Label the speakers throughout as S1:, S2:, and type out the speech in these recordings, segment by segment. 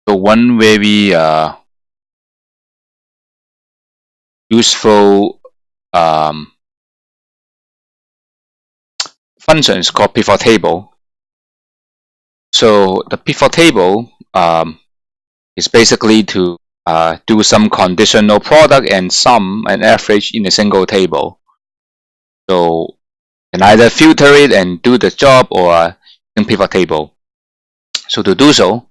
S1: So one very useful function is called pivot table. So the pivot table is basically to do some conditional product and sum and average in a single table. So you can either filter it and do the job, or in pivot table. So to do so,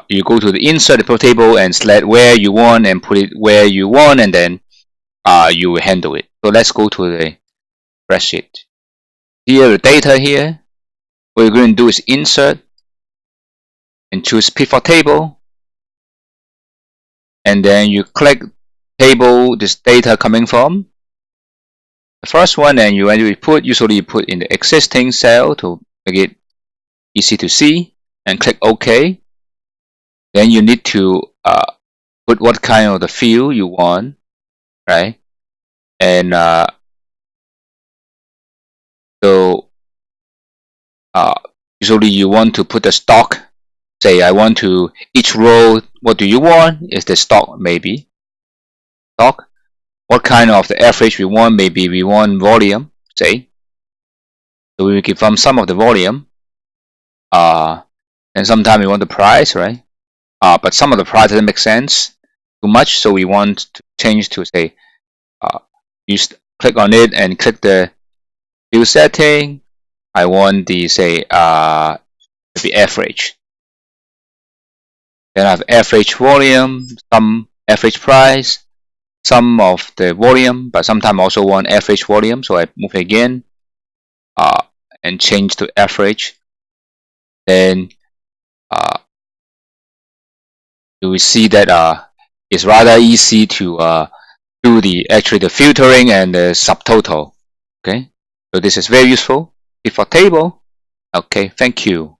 S1: you go to the insert pivot table and select where you want and put it where you want, and then you will handle it. So let's go to the spreadsheet. Here, the data here. What you're going to do is insert and choose pivot table, and then you click table this data coming from. The first one, and you usually you put in the existing cell to make it easy to see, and click OK. Then you need to put what kind of the field you want, right? And so usually you want to put the stock. Say I want to each row. What do you want? Is the stock maybe stock? What kind of the average we want? Maybe we want volume. Say so we will give them some of the volume. And sometimes we want the price, right? But some of the price doesn't make sense too much, so we want to change to say you click on it and click the field setting. I want the say the average. Then I have average volume, some average price, some of the volume, but sometimes I also want average volume, so I move again and change to average. Then you will see that it's rather easy to do the filtering and the subtotal. Okay, so this is very useful. Pivot table. Okay, thank you.